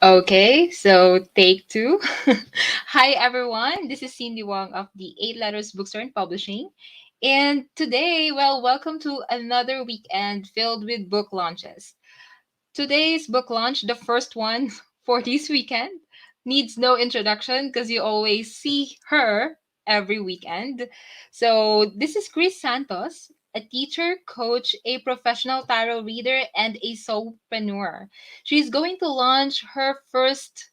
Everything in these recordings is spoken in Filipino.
Okay, so take two. Hi, everyone. This is Cindy Wong of the Eight Letters Bookstore and Publishing. And today, welcome to another weekend filled with book launches. Today's book launch, the first one for this weekend, needs no introduction because you always see her every weekend. So, this is Cris Santos, a teacher, coach, a professional tarot reader, and a soulpreneur. She's going to launch her first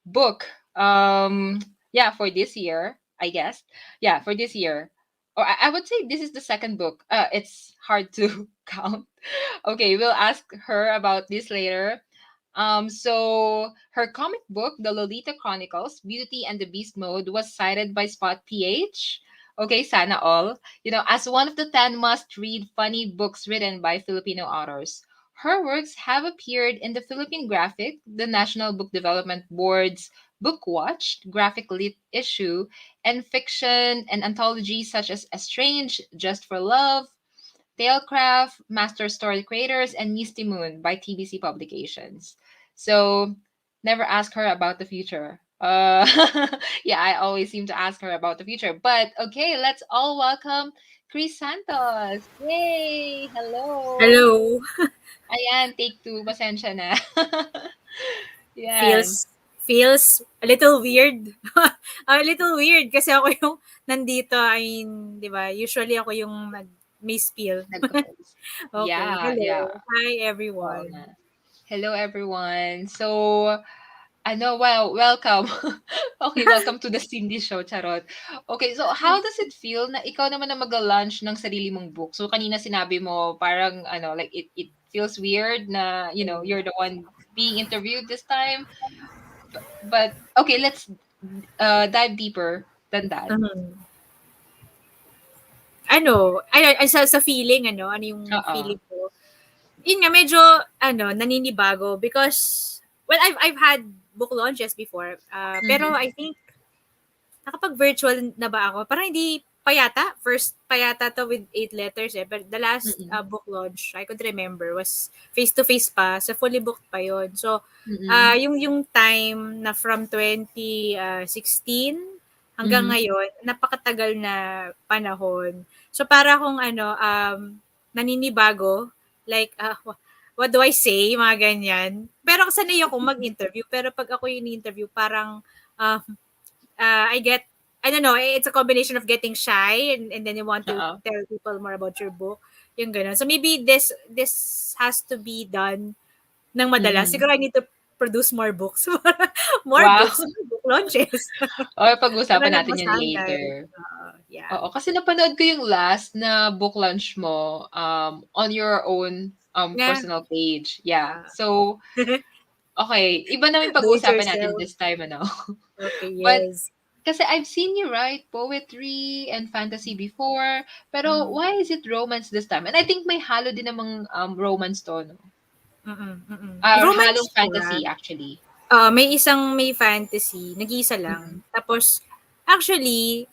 book. Yeah, for this year, I guess. Yeah, for this year. Or I would say this is the second book. It's hard to count. Okay, we'll ask her about this later. So her comic book, The Lolita Chronicles, Beauty and the Beast Mode, was cited by Spot PH. Okay, sana all. As one of the 10 must-read funny books written by Filipino authors. Her works have appeared in the Philippine Graphic, the National Book Development Board's Book Watch, Graphic Lit issue, and fiction and anthologies such as Estranged, Just for Love, Tailcraft, Master Story Creators, and Misty Moon by TBC Publications. So never ask her about the future. Yeah, I always seem to ask her about the future. But okay, let's all welcome Cris Santos. Yay! Hello! Hello. Ayan, take two. Pasensya na. Yan. Feels a little weird. A little weird kasi ako yung nandito. I mean, 'di ba? Usually ako yung may spiel. Nag-host. Okay. Yeah, yeah. Hello. Hi Oo everyone. nga. Hello, everyone. So, well, welcome. Okay, welcome to the Cindy Show, charot. Okay, so how does it feel na ikaw naman na mag-launch ng sarili mong book? So, kanina sinabi mo, parang, like, it feels weird na, you're the one being interviewed this time. But okay, let's dive deeper than that. Mhm. Ay, sa feeling, ano yung Oo. feeling ko. Yun nga, medyo, naninibago because, well, I've had book launches before. Pero Mm-hmm. I think nakapag-virtual na ba ako? Parang hindi pa yata. First pa yata to with 8 letters eh. But the last Mm-mm. book launch, I could remember, was face-to-face pa. So, fully booked pa yon. So, Mm-mm. yung time na from 2016 hanggang Mm-hmm. ngayon, napakatagal na panahon. So, para akong naninibago. Like, what do I say? Mga ganyan. Pero sanay ako mag-interview. Pero pag ako yung interview parang um, I get, I don't know, it's a combination of getting shy and then you want to Oo. tell people more about your book. Yung ganun. So maybe this has to be done ng madalas. Mm-hmm. Siguro I need to produce more books. More Wow. books, more book launches. Okay, Para pag-uusapan natin yan nagbasahan guys. later. Yeah. Oo, kasi napanood ko yung last na book launch mo on your own Yeah. personal page. Yeah. Uh, So, okay, iba na yung do it pag-uusapan natin yourself. this time, ano? Okay, But yes. kasi I've seen you write poetry and fantasy before, pero Mm, why is it romance this time? And I think may halo din namang romance to, no? Halong Romance siya. fantasy actually. May fantasy, nag-iisa lang. Mm-mm. Tapos, actually,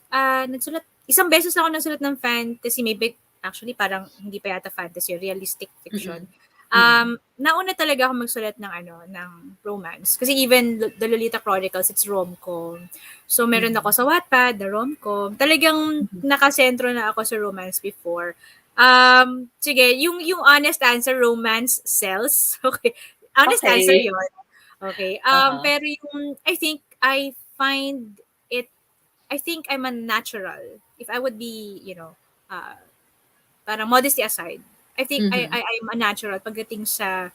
isang beses lang ako nagsulat ng fantasy, maybe, actually, parang hindi pa yata fantasy, realistic fiction. Mm-mm. Mm-mm. Nauna talaga ako magsulat ng romance. Kasi even the Lolita Chronicles, it's rom-com. So, meron ako Mm-mm. sa Wattpad, the rom-com. Talagang Mm-mm. nakasentro na ako sa romance before. Sige, yung honest answer, romance sells. Okay. Honest answer Okay. yon. Okay. Uh-huh. Pero yung, I think I'm a natural. If I would be, uh, parang modesty aside, I think Mm-hmm. I'm a natural pagdating sa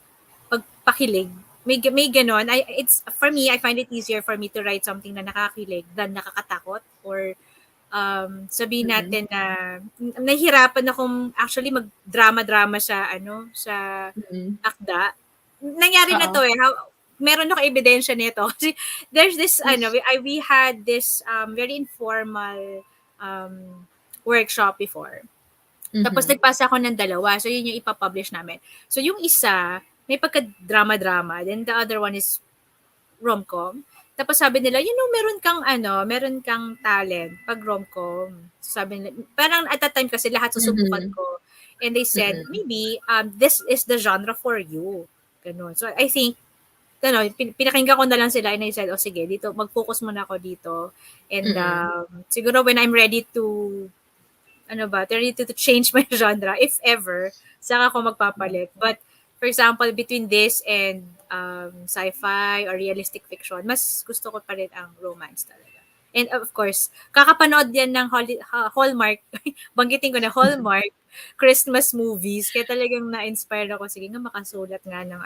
pagpakilig. May ganon. It's, for me, I find it easier for me to write something na nakakilig than nakakatakot or sabihin Mm-mm. natin na nahihirapan akong actually mag-drama-drama sa Mm-mm. akda. Nangyari na Oo. 'to, eh, meron ako ebidensya nito kasi there's this we had this, very informal, workshop before. Tapos Mhm. nagpasa ako ng dalawa, so yun yung ipa-publish namin. So yung isa, may pagka-drama-drama, then the other one is rom-com. Tapos sabi nila, meron kang talent 'pag rom-com. Sabi nila parang at that time kasi lahat susubukan Mhm. ko. And they said, Mm. maybe, this is the genre for you. Gano'n. So I think pinakinggan ko na lang sila and I said, sige, dito, mag-focus muna ako dito. And Mm-mm. siguro when I'm ready to, ready to change my genre, if ever, saka ako magpapalit. But, for example, between this and sci-fi or realistic fiction, mas gusto ko pa rin ang romance talaga. And of course, kakapanood yan ng Hallmark, banggitin ko na Hallmark, Christmas movies, kaya talagang na-inspire ako, sige nga makasulat nga ng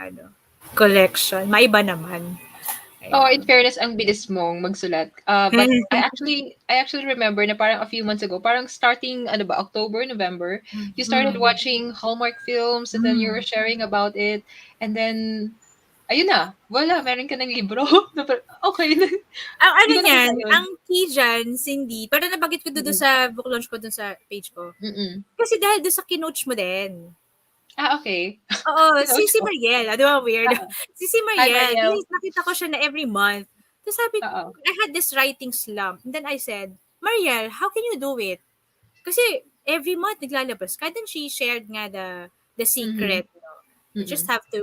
collection. Maiba naman. Oh, in Ayun. fairness, ang bilis mong magsulat. But I actually remember na parang a few months ago, parang starting, ano ba, October, November, you started Mhm. watching Hallmark films and then you were Mm. sharing about it. And then, ayun na, wala, meron ka ng libro. Okay, Ang hindi ano ko nakita niyan, yun. ang key diyan, Cindy, parang nabanggit ko doon Mm-mm. sa book launch ko doon sa page ko. Mm-mm. Kasi dahil doon sa kinoach mo din. Okay. Oo, Kinoche si ko. Mariel, di ba weird? Oo. Si Hi, Mariel, kasi Mariel. nakita ko siya na every month. Tapos sabi, Oo. I had this writing slump. And then I said, Mariel, how can you do it? Kasi every month naglalabas ka. Then she shared nga the Mm-hmm. secret. No? You just Mm-mm. have to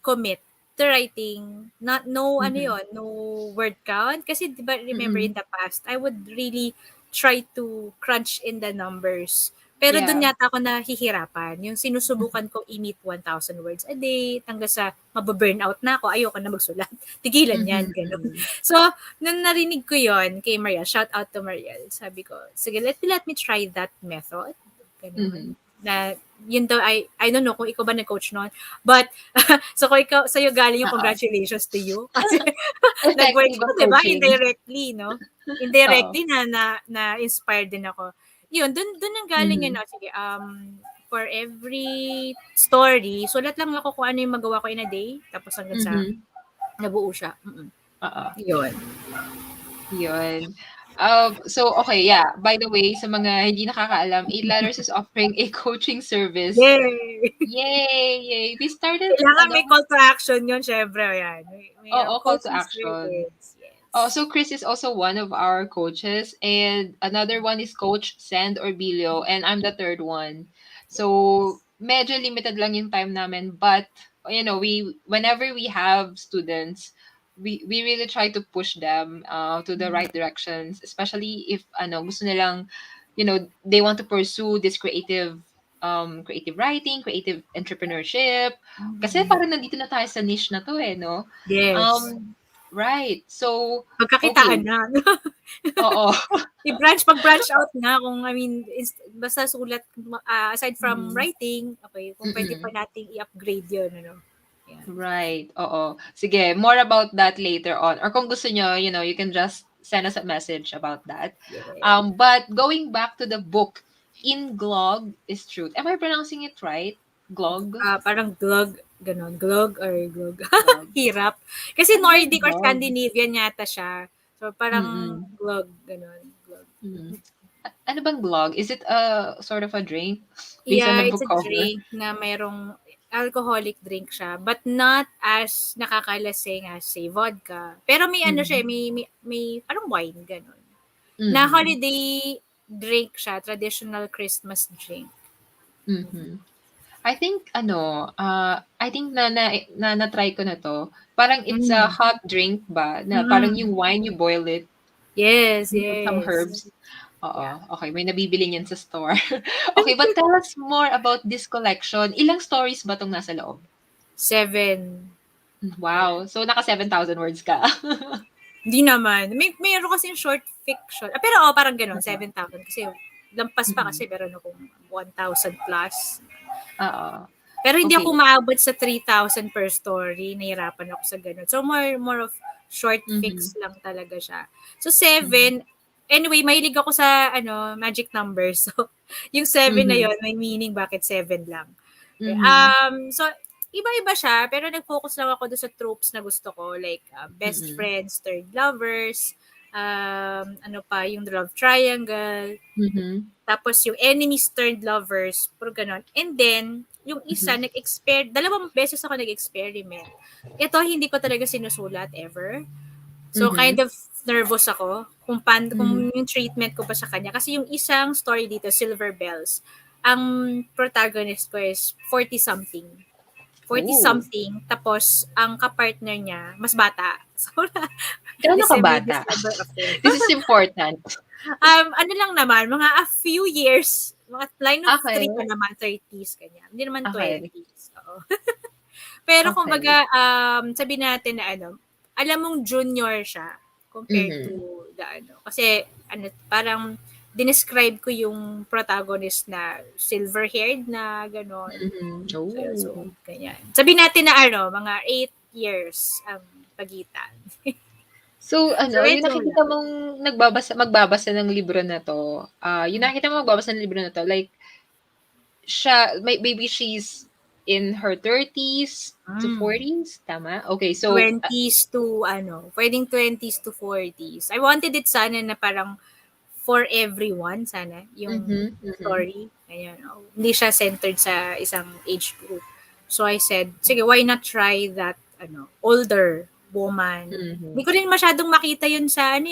commit to writing. Not no ano Mm-hmm. yon, no word count. Kasi di ba remember Mm-mm. in the past, I would really try to crunch in the numbers. Pero doon Yeah. yata ako nahihirapan. Yung sinusubukan ko i-meet 1,000 words a day, hanggang sa mababurnout na ako, ayoko na magsulat. Tigilan yan, Mm-hmm. gano'n. Mm-hmm. So, nung narinig ko yon kay Maria, shout out to Mariel, sabi ko, sige, let me try that method. Mm-hmm. Ganun. Na, yun daw, I don't know kung ikaw ba nag-coach noon, but, so kung ikaw, sa'yo galing yung Oo. congratulations to you. Kasi, nag-work Effective siya, ang di ba? coaching. Indirectly, no? Oo. Indirectly na inspired din ako. Yun, dun ang galing yun. Mhm. No? Sige, for every story, sulat lang ako kung ano yung magawa ko in a day, tapos hanggang sa Mhm. nabuo siya. Mm-mm. Oo. Yun. Yun. So, okay, yeah. By the way, sa mga hindi nakakaalam, Eight Letters is offering a coaching service. Yay! Yay! Yay! We started, Kailangan may ano, call to action yun, syempre. Yan. May call to coaching action. service. Oh, Yes. so Chris is also one of our coaches, and another one is Coach Sand or Bilio, and I'm the third one. So medyo limited lang yung time namin, but we whenever we have students, we really try to push them to the right directions, especially if gusto nilang, they want to pursue this creative writing, creative entrepreneurship. Kasi Mm. parang nandito na tayo sa niche na to no. Yes. Right. So, Pagkakitaan okay. na. Oo. Pag-branch out nga kung, basta sulat, aside from Mhm. writing, okay, kung pwede pa Mm. nating i-upgrade yun, Yan. Right. Oo. Sige, more about that later on. Or kung gusto nyo, you can just send us a message about that. Yeah. But going back to the book, In Glog is Truth. Am I pronouncing it right? Glog? Parang glug, ganon. Glug or glug. Glog. Hirap. Kasi Ano ba yung Nordic or glog? Scandinavian yata siya. So, parang Mm-mm. glug, ganon. Glug. Mm. Ano bang glog? Is it a sort of a drink based on Yeah, the it's book a cover? drink na mayroong alcoholic drink siya, but not as nakakalasing as, say, vodka. Pero may ano siya, Mm-hmm. may parang wine, ganon. Na Mm-hmm. holiday drink siya, traditional Christmas drink. Mm-hmm. I think na-try ko na 'to. Parang it's a Mm. hot drink ba na parang Mm. yung wine you boil it, Yes, you put some yes. herbs. Yeah. Oo, okay may nabibili niyan sa store. Okay, but tell us more about this collection. Ilang stories ba 'tong nasa loob? 7. Yan. Wow, so naka 7,000 words ka. Hindi naman. Mayroon kasi short fiction. Pero parang gano'n, 7,000. Kasi lampas pa kasi Mm. meron akong 1,000 plus. Oo, Pero hindi ako okay. maabot sa 3,000 per story. Nahirapan ako sa gano'n. So, more of short Mhm, fix lang talaga siya. So, mhm, 7. Anyway, mahilig ako sa magic numbers. So, yung 7 na mhm, yon may meaning bakit 7 lang. Okay. mhm, So, iba-iba siya, pero nag-focus lang ako doon sa tropes na gusto ko. Like, best mm, friends, third lovers, ano pa, yung love triangle, mhm, tapos yung enemies turned lovers, puro ganon. And then, yung isa, mhm, dalawang beses ako nag-experiment. Ito, hindi ko talaga sinusulat ever. So, kind mhm, of nervous ako mhm. kung yung treatment ko pa sa kanya. Kasi yung isang story dito, Silver Bells, ang protagonist ko is 40-something. Oh, something tapos ang kapartner niya mas bata. So, gaano ka December, bata? December affair. This is important. Ano lang naman, mga a few years, mga line of three pa Okay. naman, 30s, ganyan. Hindi naman Okay. 20s. Oo. Pero Okay. kumbaga, sabi natin na ano, alam mong junior siya compared to Mhm. the ano. Kasi ano, parang dinescribe ko yung protagonist na silver-haired na gano'n. Mhm. So, Oh. ganyan. Sabi natin na ano, mga 8 years ang pagitan. So, So, yung medyo nakikita malaki. mong magbabasa ng libro na 'to, yung nakikita mo magbabasa ng libro na 'to, like, maybe she's in her 30s to Mm. 40s, tama? Okay, so, 20s to ano, pwedeng 20s to 40s. I wanted it sana na parang for everyone sana yung mhm, mhm, story. Ayan, oh, hindi siya centered sa isang age group. So I said, sige, why not try that ano, older woman. Hindi mhm, ko rin masyadong makita yun sa ano,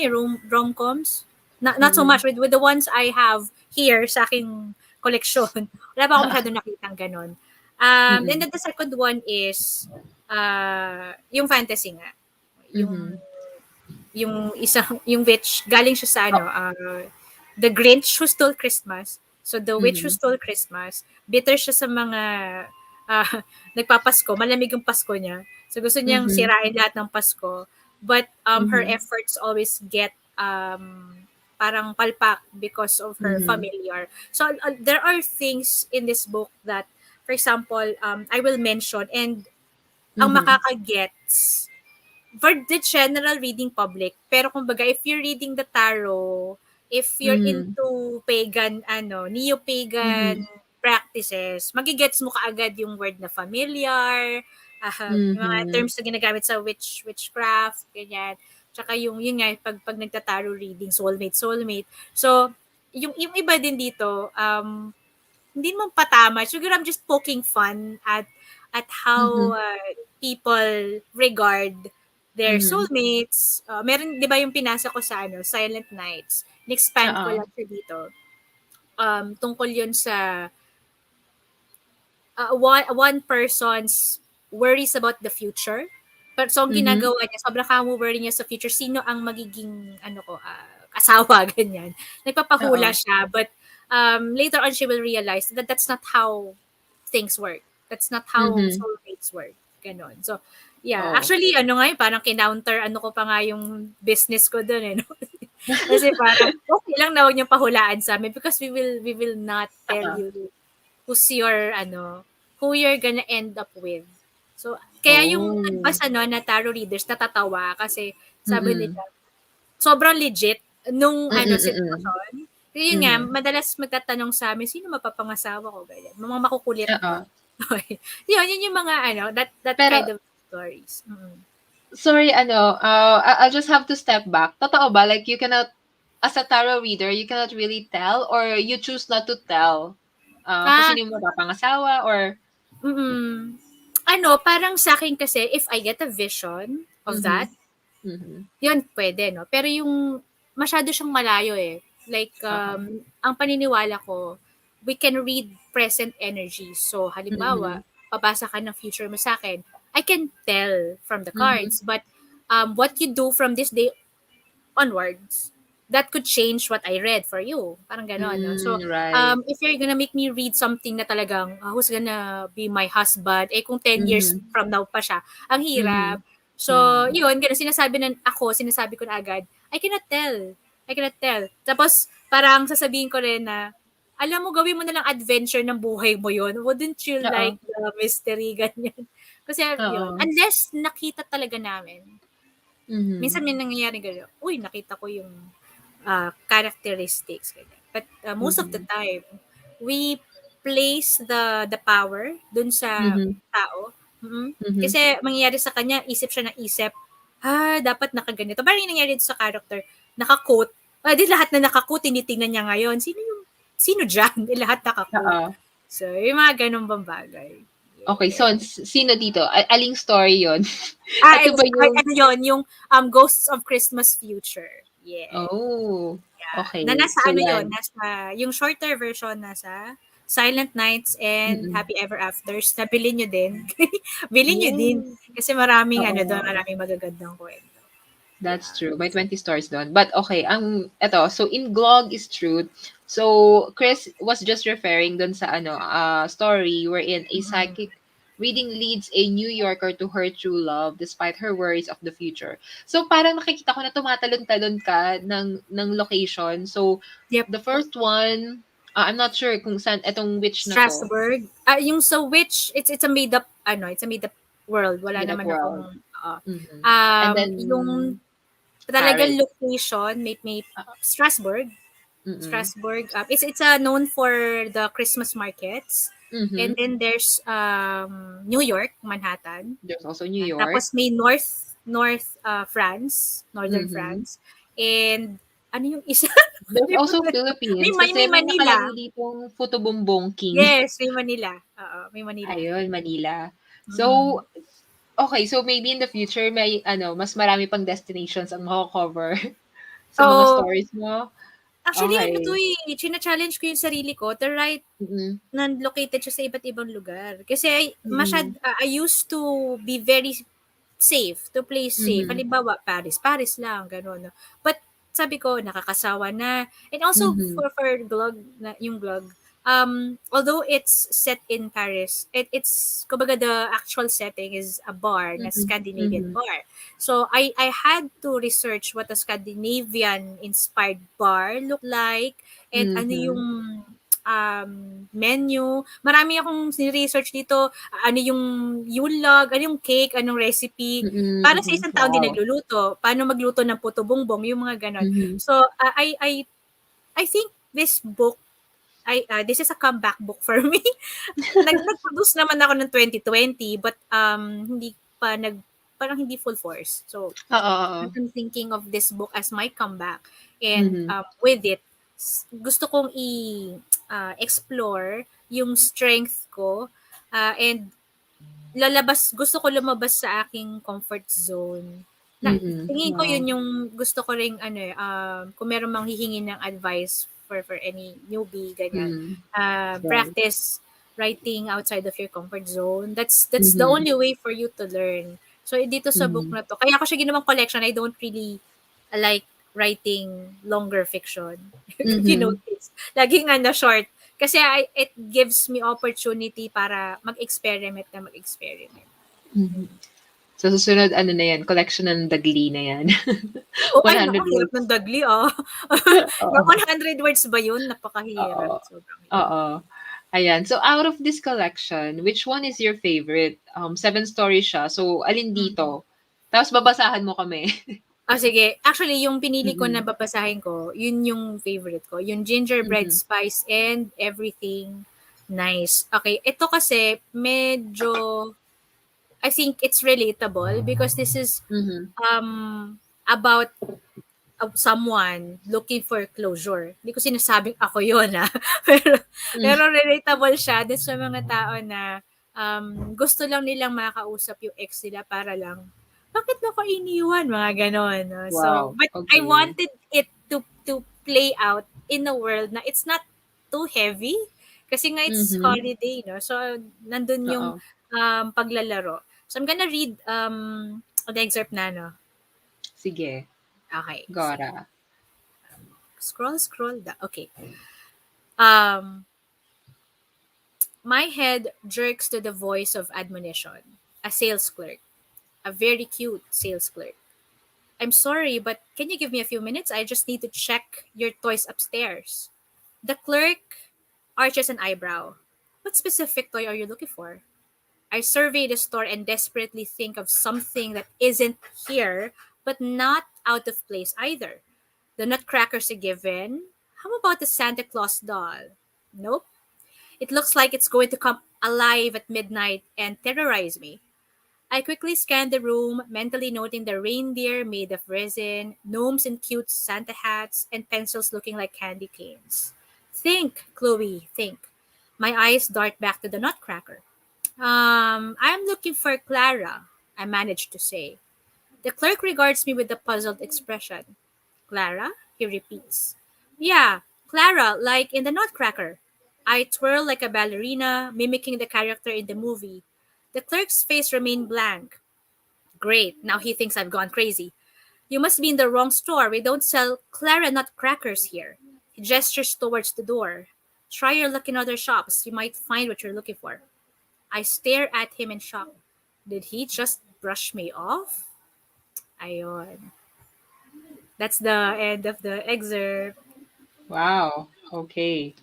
rom-coms. Not so mhm, much with the ones I have here sa aking collection. Wala pa ako masyadong nakitang ganun. Then mm, the second one is yung fantasy nga. Yung mhm. isang yung witch galing siya sa Oh, ano The Grinch Who Stole Christmas. So the Witch Who mhm, Stole Christmas, bitter siya sa mga uh, nagpapasko, malamig yung Pasko niya. So gusto niyang mhm, sirain lahat ng Pasko, but her mhm, efforts always get parang palpak because of her mhm, familiar. So there are things in this book that, for example, I will mention, and ang mhm, makakagets for the general reading public. Pero kumbaga, if you're reading the tarot, if you're mhm, into pagan, neo-pagan mhm, practices, magigets mo kaagad yung word na familiar, yung mga mhm, terms na ginagamit sa witchcraft, ganyan. Tsaka yun nga, pag nagta-tarot reading, soulmate. So, yung iba din dito, hindi mo patama. Siguro I'm just poking fun at how mhm, people regard their mhm. soulmates. Meron, di ba yung pinasa ko sa Silent Nights? Expand ko Oo. lang siya dito. Tungkol yun sa one person's worries about the future. Pero so, ang Mhm, ginagawa niya, sobrang worry niya sa future, sino ang magiging, asawa, ganyan. Nagpapahula oo. siya, but later on, she will realize that that's not how things work. That's not how Mhm. soulmates work. Ganon. So, yeah. Oh. Actually, parang kinounter, ko pa nga yung business ko dun, no? Kasi parang, okay lang na huwag niyong pahulaan sa amin because we will not tell Oo. you who's your who you're gonna end up with. So, kaya yung Oh. nagbasa na tarot readers natatawa kasi sabi Mm. nila sobrang legit nung Mm, mm. sitwasyon. Kasi yun nga, Mhm. madalas magtatanong sa amin, sino mapapangasawa ko, ganyan. Mga makukulit. Oo. Yun yung mga that kind Pero of stories. Mm. sorry, I'll just have to step back. Totoo ba? Like, you cannot, as a tarot reader, you cannot really tell, or you choose not to tell kung Ah, sino yung mapapangasawa, or parang sa akin kasi, if I get a vision of that, mhm, mhm, yun, pwede, no? Pero yung masyado siyang malayo eh. Like, oo, ang paniniwala ko, we can read present energy. So, halimbawa, mhm, pabasa ka ng future mo sa akin, I can tell from the mhm, cards, but what you do from this day onwards, that could change what I read for you. Parang gano'n, no? So, right, if you're gonna make me read something na talagang, who's gonna be my husband, kung 10 years mhm, from now pa siya, ang hirap. mhm, So, mhm, yun, ganun, sinasabi ko na agad, I cannot tell. I cannot tell. Tapos, parang sasabihin ko rin na, alam mo, gawin mo na lang adventure ng buhay mo yon. Wouldn't you oo, like the mystery, ganyan? Kasi, yun, oo, unless nakita talaga namin, mhm, minsan may nangyayari gano'n, uy, nakita ko yung characteristics, ganyan. But most of the mhm, time, we place the power dun sa mhm, tao. mhm, Kasi mangyayari sa kanya, isip siya ng isip, dapat nakaganito. Parang yung nangyari dito sa character, naka-quote. Di lahat na naka-quote, tinitingnan niya ngayon. Sino dyan? Di lahat naka-quote. oo. So, yung mga ganun bang bagay. Okay, so Yes. sino dito? Aling story yon? Ito ba yung Ano yun, yung Ghosts of Christmas Future. Yes. oh, Na okay. nasa So ano yun, yan. nasa, yung shorter version nasa Silent Nights and Mm. Happy Ever Afters. Nabili nyo din. Bili nyo din. Yay! Kasi maraming ano doon, Oo. maraming magagandang kwento. That's Yeah. true. May 20 stores doon. But okay, eto, so in Glog is truth. So Chris was just referring doon sa story wherein a Mm-mm. psychic reading leads a New Yorker to her true love despite her worries of the future. So parang nakikita ko na tumatalon-talon ka ng location. So Yep. the first one, I'm not sure kung saan etong witch na to. Strasbourg. Yung sa Witch, it's a made up, it's a made up world. Wala Made up naman world. akong, And yung then talagang Paris. location, may Uh, Strasbourg. mm-mm. Strasbourg. It's known for the Christmas markets. And Mm-hmm. then there's New York, Manhattan. There's also New Yan. York. Tapos may North France, Northern Mhm. France. And ano yung isa? There's also may, Philippines may, kasi may may Manila. nakalagay ditong Puto Bumbong King. Yes, may Manila. Oo, may Manila. Ayun, Manila. Mm. So, okay, so maybe in the future may mas marami pang destinations ang mako-cover sa mga Oo. stories mo. Actually, ano to Okay. china-challenge ko yung sarili ko to write Mm. na located siya sa iba't ibang lugar. Kasi Mm. I used to be very safe, to play safe. Mhm. Halimbawa, Paris, Paris lang, gano'n. No? But sabi ko, nakakasawa na. And also Mhm. for Glog, yung Glog, although it's set in Paris, kumbaga the actual setting is a bar, na Mhm. Scandinavian Mhm. bar. So I had to research what a Scandinavian inspired bar look like and ano yung Mhm. menu. Marami akong research dito. Ano yung Yule Log, ano yung cake, anong recipe. Mm. Para sa Mhm. isang taong di Wow. nagluluto. Paano magluto ng puto bongbong, yung mga ganon. Mhm. So, I think this book, this is a comeback book for me. Nag-produce naman ako ng 2020, but hindi pa parang hindi full force. So, Oo, oo. I'm thinking of this book as my comeback. And Mhm. with it, gusto kong explore yung strength ko and gusto ko lumabas sa aking comfort zone. Na, Mhm. tingin ko Wow. yun yung gusto ko ring kung meron mang hihingi ng advice for any newbie, ganyan. Mhm. Right. Practice writing outside of your comfort zone. That's the Mhm. only way for you to learn. So dito sa book Mhm. na to, kaya ako siya ginawang collection. I don't really like writing longer fiction. If you Mhm. notice. Laging short. Kasi it gives me opportunity para mag-experiment. Mhm. Sa susunod ano na 'yan, collection ng Dagli na 'yan. Oh, ay naku, 100 hirap ng words. dagli, Yung Oo, 100 words ba yun? oo, Napakahirap. Sobrang hirap. oo. Ayan, so out of this collection, which one is your favorite? 7 stories siya, so alin Mm. dito? Tapos babasahan mo kami. Sige. Actually, yung pinili ko na Mm. babasahin ko, yun yung favorite ko. Yung gingerbread Mhm, spice and everything nice. Okay, ito kasi medyo, I think it's relatable because this is mhm, about someone looking for closure. Hindi ko sinasabing ako yun, pero hmm, relatable siya din sa mga tao na gusto lang nilang makausap yung ex nila para lang, bakit mo ko iniwan? Mga ganon. No? So, wow, but I okay. wanted it to play out in a world na it's not too heavy. Kasi nga it's Mhm, holiday, no? So, nandun yung oo. paglalaro. So, I'm gonna read the excerpt na, no? Sige, Okay, sige. Gora. Scroll. Okay. Um, my head jerks to the voice of admonition. A sales clerk. A very cute sales clerk. I'm sorry, but can you give me a few minutes? I just need to check your toys upstairs. The clerk arches an eyebrow. What specific toy are you looking for? I survey the store and desperately think of something that isn't here, but not out of place either. The nutcracker's a given. How about the Santa Claus doll? Nope. It looks like it's going to come alive at midnight and terrorize me. I quickly scan the room, mentally noting the reindeer made of resin, gnomes in cute Santa hats, and pencils looking like candy canes. Think, Chloe, think. My eyes dart back to the nutcracker. I'm looking for Clara, I managed to say. The clerk regards me with a puzzled expression. Clara? He repeats. Yeah, Clara, like in the Nutcracker. I twirl like a ballerina, mimicking the character in the movie. The clerk's face remained blank. Great, now he thinks I've gone crazy. You must be in the wrong store. We don't sell Clara nut crackers here. He gestures towards the door. Try your luck in other shops. You might find what you're looking for. I stare at him in shock. Did he just brush me off? Ayon. That's the end of the excerpt. Wow. Okay.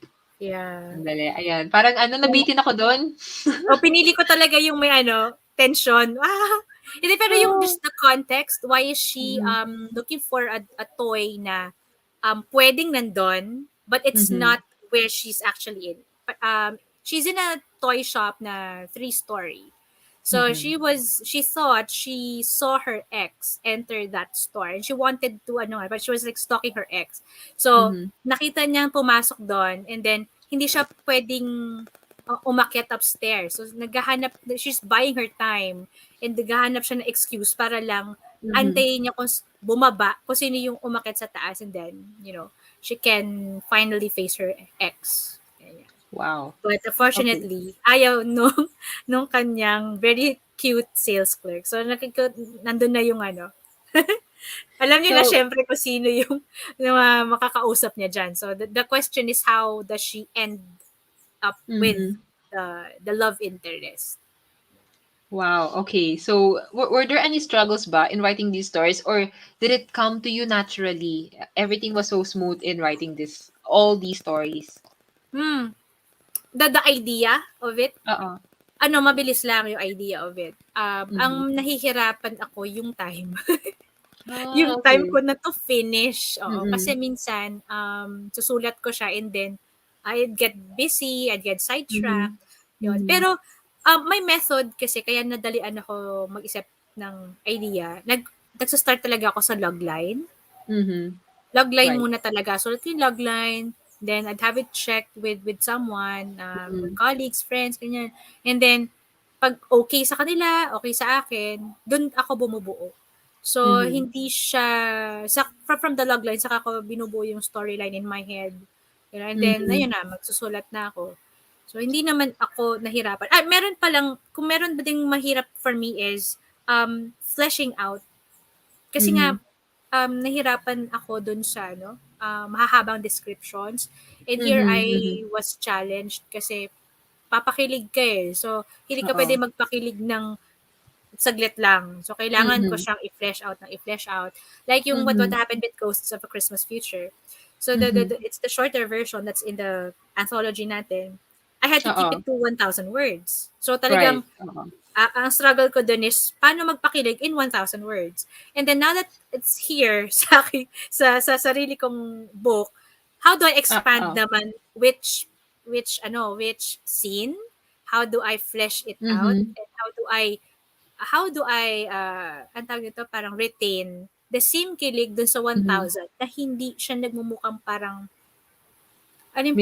Yeah. Sandali. Ayan. Parang ano, nabitin ako doon. O pinili ko talaga yung may tension. Hindi, pero yung Oh. just the context, why is she Mhm. looking for a toy na pwedeng nandun, but it's Mhm. not where she's actually in. She's in a toy shop na 3-story. So Mhm. she thought she saw her ex enter that store and she wanted to but she was like stalking her ex. So Mhm. nakita niyang pumasok doon and then hindi siya pwedeng umakyat upstairs. So she's buying her time and naghahanap siya ng excuse para lang Mhm. antayin niya kung bumaba, kung sino yung umakyat sa taas and then, she can finally face her ex. Ganyan. Wow. But Okay. unfortunately, ayaw nung kanyang very cute sales clerk. So nandun na yung alam niyo na So, syempre kung sino yung makakausap niya dyan. So the question is how does she end up with mhm. the love interest? Wow. Okay. So, were there any struggles ba in writing these stories, or did it come to you naturally? Everything was so smooth in writing all these stories. Hmm. The idea of it, Oo. mabilis lang yung idea of it. Ang Mhm. nahihirapan ako yung time. Ah, Yung time okay. ko na to finish, oo. Kasi Mm. minsan, susulat ko siya and then I'd get busy, I'd get sidetracked, Mhm. yun. Mhm. Pero, may method kasi kaya nadalian ako mag-isip ng idea. Nagsa-start talaga ako sa logline. Mhm. Logline Right. muna talaga. Sulat ko yung logline, then I'd have it checked with someone, with Mhm. colleagues, friends, ganyan. And then, pag okay sa kanila, okay sa akin, dun ako bumubuo. So, Mhm. hindi siya, from the logline, saka ko binubuo yung storyline in my head. And then, Mhm. ayun na, magsusulat na ako. So, hindi naman ako nahirapan. Meron palang, kung meron ba ding mahirap for me is, fleshing out. Kasi nga, Mhm. nahirapan ako dun sa, mahahabang descriptions. And here, Mhm. Mhm. I was challenged kasi papakilig ka eh. So, hindi ka pwede Oo. magpakilig ng saglit lang. So, kailangan ko Mhm. siyang i-flesh out ng i-flesh out. Like yung what Mhm. happened with Ghosts of a Christmas Future. So, Mhm. it's the shorter version that's in the anthology natin. I had to keep Oo. it to 1,000 words. So, Right. talagang Oo. ang struggle ko dun is paano magpakilig in 1,000 words. And then now that it's here sa sarili kong book, how do I expand Oo. naman which scene? How do I flesh it out? Mhm. And how do I ang tawag nito, parang retain the same kilig dun sa Mhm. 1,000 na hindi siya nagmumukhang parang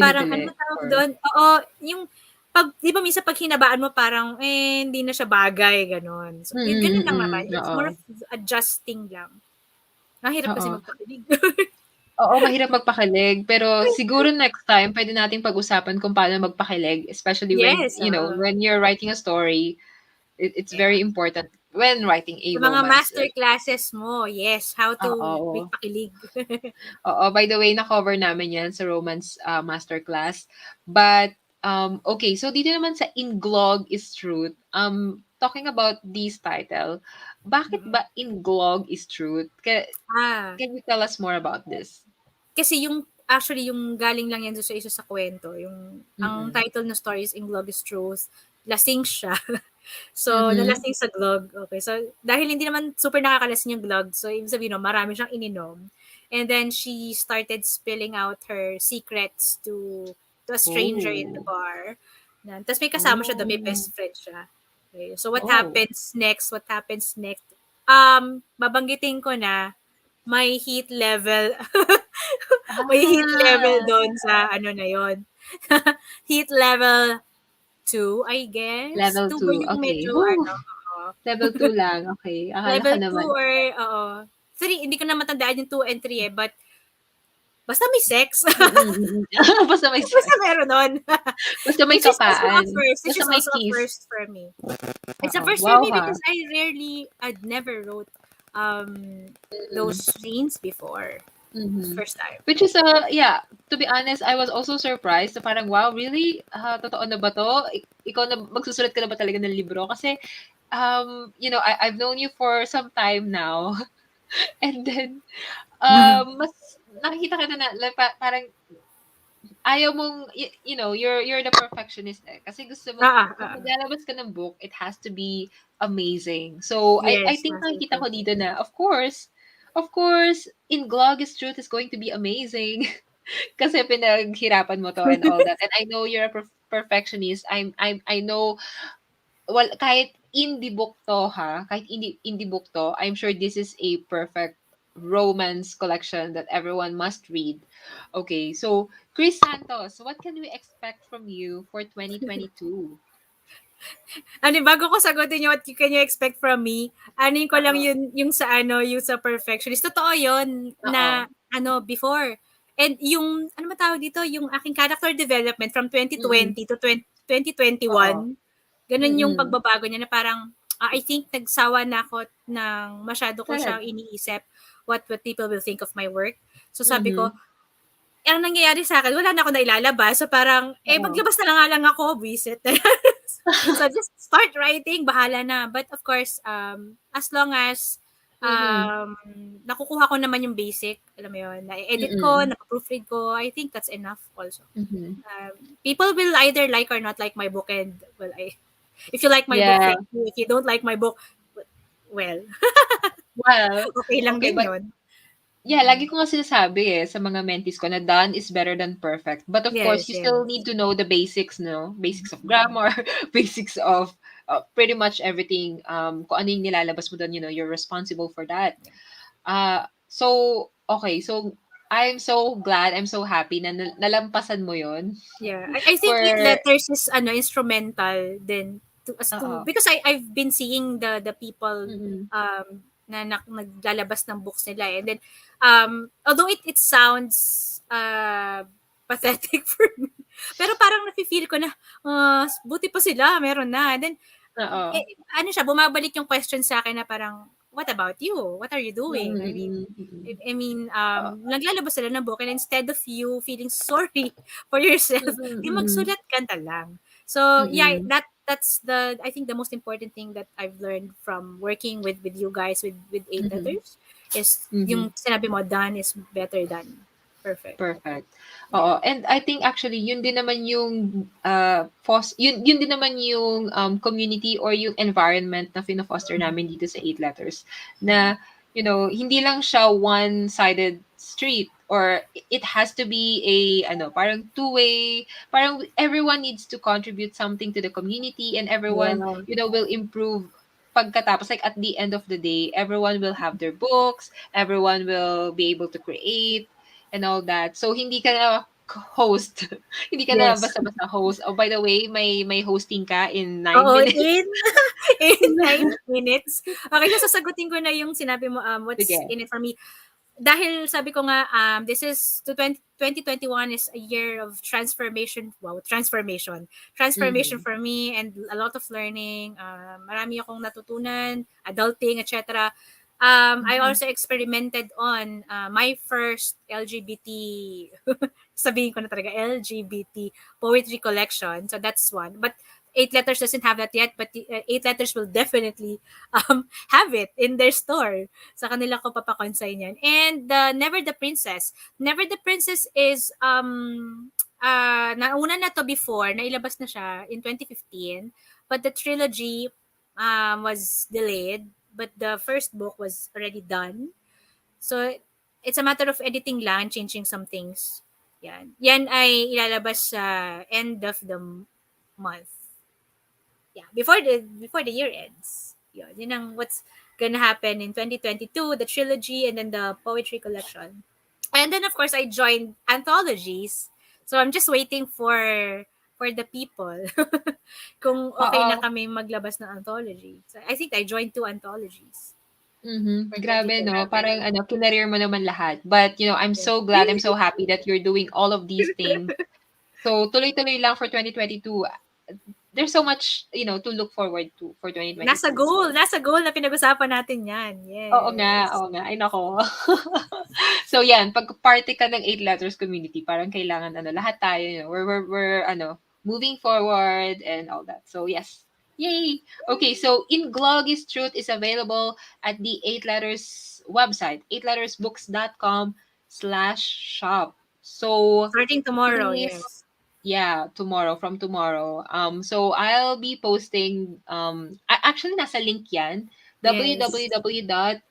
parang ano Minadali ba tawag or dun? Oo, yung 'di ba minsan 'pag hinabaan mo parang, hindi na siya bagay gano'n. So, gano'n mm, lang naman. mm. It's more Oo. of adjusting lang. Mahirap kasi Oo. magpakilig. Oo, mahirap magpakilig, pero siguro next time puwede nating pag-usapan kung paano magpakilig, especially when, Yes, oo. when you're writing a story, it's Yeah. very important when writing a Sa mga romance, master right? classes mo, yes, how to make Oo. pakilig. Oo, by the way, na-cover namin 'yan sa romance, masterclass. But, okay, so dito naman sa "Inglog is Truth," talking about this title, bakit Mm. ba "Inglog is Truth"? Ah. Can you tell us more about this? Kasi actually yung galing lang yan dun sa isa sa kwento, ang Mm. title ng story is In Glog is Truth. Lasing siya. So, Mhm. nalasing sa glog. Okay. So, dahil hindi naman super nakakalasing yung glog, so ibig sabihin no, marami siyang ininom. And then she started spilling out her secrets to a stranger in the Oh. bar. Tapos may kasama siya doon, may Oh. best friend siya. Okay. So, what Oh. happens next? What happens next? Babanggitin ko na may heat level. May heat level Ah, doon sa ano na yon. Heat level 2, I guess. level 2 ba 2, yung okey. medyo Woo! oo. Level 2 lang, okey. Akala ko Level 2 naman or oo. 3, hindi ko na matandaan yung 2 and 3 eh, but Basta may sex. Mm. Basta may Basta sex. meron nun. Basta may Which is also a kapaan. first. Which Basta is may also a kiss. first for me. It's a Oo. first for Wow me ha. because I'd never wrote those Mm. scenes before. It's Mhm. first time. Which is, yeah, to be honest, I was also surprised na parang, wow, really? Totoo na ba to? Ikaw na, magsusulat ka na ba talaga ng libro? Kasi, I've known you for some time now. And then, mas nakikita kita na, like, parang, ayaw mong, you're the perfectionist eh. Kasi gusto mo, Ah, kung ah, ah. maglalabas ka ng book, it has to be amazing. So, I Yes, think nakikita ko masterpiece. dito na, of course, in Glog's Truth is going to be amazing. Kasi pinaghirapan mo to and all that. And I know you're a perfectionist. I know, well, kahit indie book to ha, kahit indie book to, I'm sure this is a perfect romance collection that everyone must read. Okay, so Cris Santos, what can we expect from you for 2022? Ano, bago ko sagutin yung what you can you expect from me, anuin ko lang Oo. yung sa yung sa perfectionist. Totoo yun Oo. na before. And yung, ano ba tawag dito, yung aking character development from Mm. 2020 to Oo. 2021, ganun yung Mm. pagbabago niya na parang, I think nagsawa na ako ng masyado ko Correct. siyang iniisip what people will think of my work. So sabi ko, Mhm. ang nangyayari sa akin, wala na ako nailalabas. So parang, Oo. maglabas na lang nga lang ako, visit. So just start writing, bahala na. But of course, as long as Mhm. nakukuha ko naman yung basic, alam mo yun, na-edit ko, Mm. na-proofread ko, I think that's enough also. Mhm. People will either like or not like my book, and well, if you like my book, Yeah. thank you. If you don't like my book, well, Well, okay lang okay, din but yun. yeah, lagi ko nga sinasabi sa mga mentees ko na done is better than perfect. But of course, Yes, you still need yes. to know the basics, no? Basics of grammar, basics of pretty much everything. Kung ano yung nilalabas mo doon, you're responsible for that. Okay, so I'm so glad, I'm so happy na nalampasan mo yon. Yeah, I think For, Eight Letters is instrumental din to oo. because I've been seeing the people Mm-mm. na naglalabas ng books nila, and then although it sounds pathetic for me, pero parang nafi-feel ko na buti pa sila meron na. And then Oo. ano siya, bumabalik yung question sa akin na parang, what about you? What are you doing? Mm-mm, mm-mm, mm-mm. Naglalabas sila ng book, and instead of you feeling sorry for yourself, Mm-mm, di mm-mm, magsulat ka na lang. So yeah, mm-mm, that's the I think the most important thing that I've learned from working with you guys with Eight mm-mm, Letters is mm-hmm. yung sinabi mo, done is better than perfect. Perfect. Yeah. Oo, and I think actually yun din naman yung yun din naman yung community or yung environment na fino-foster namin dito sa Eight Letters na hindi lang siya one-sided street or it has to be a parang two-way, parang everyone needs to contribute something to the community and everyone Yeah. will improve pagkatapos, like at the end of the day, everyone will have their books, everyone will be able to create and all that. So hindi ka na host. Hindi ka na Yes. basta-basta host. Oh, by the way, may hosting ka in 9 Oo, minutes. in 9 minutes. Okay, so sasagutin ko na yung sinabi mo, what's Sige. in it for me. Dahil sabi ko nga, this is 2021 is a year of transformation. Wow, transformation. Transformation Mhm. for me and a lot of learning. Marami akong natutunan, adulting, etc. I Mhm. also experimented on my first LGBT, sabihin ko na talaga, LGBT poetry collection. So that's one. But Eight Letters doesn't have that yet, but Eight Letters will definitely have it in their store. Sa kanila ko papakonsign yan. And Never the Princess. Never the Princess is nauna na to before, nailabas na siya in 2015, but the trilogy was delayed, but the first book was already done. So it's a matter of editing lang, changing some things. Yan. Yan ay ilalabas sa end of the month. Yeah, before the year ends. Yun ang what's gonna happen in 2022, the trilogy, and then the poetry collection. And then of course I joined anthologies. So I'm just waiting for the people kung okay na Oo. kami maglabas ng anthology. So I think I joined 2 anthologies. Mhm. for Grabe 'no, 2027. parang ano, kinareer mo naman lahat. But, I'm Yes. so glad, I'm so happy that you're doing all of these things. So, tuloy-tuloy lang for 2022. There's so much, to look forward to for 2022. So, Nasa goal na pinag-usapan natin yan. Yes. oo nga. Ay naku. So, yan, pag party ka ng Eight Letters Community, parang kailangan ano, lahat tayo, we're moving forward and all that. So, yes. Yay! Okay, so In Glog is Truth is available at the Eight Letters website, eightlettersbooks.com/shop. So, Starting tomorrow, please, yes. yeah, from tomorrow. So I'll be posting actually nasa link yan, Yes. www.8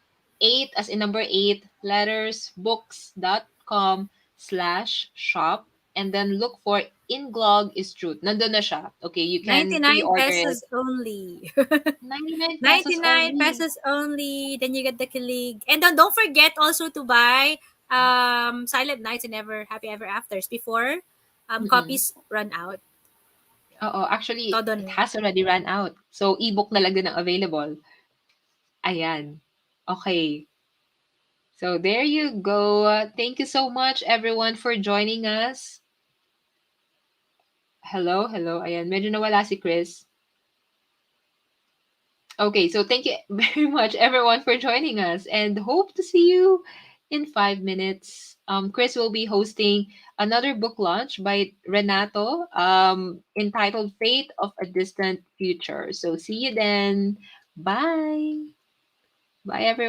as in number 8 lettersbooks.com/shop, and then look for Inglog is Truth. Nandun na siya. Okay, you can 99 pre-order it. pesos only. 99 pesos 99 only. pesos only. Then you get the kilig. And then don't forget also to buy Silent Nights and Happy Ever Afters before Mm-mm. copies run out. Oo, actually, Todo it na. has already run out. So, ebook na lang din ang available. Ayan. Okay. So there you go. Thank you so much, everyone, for joining us. Hello, hello. Ayan, medyo nawala si Chris. Okay, so thank you very much, everyone, for joining us, and hope to see you in 5 minutes. Chris will be hosting another book launch by Renato, entitled "Fate of a Distant Future." So see you then. Bye. Bye, everyone.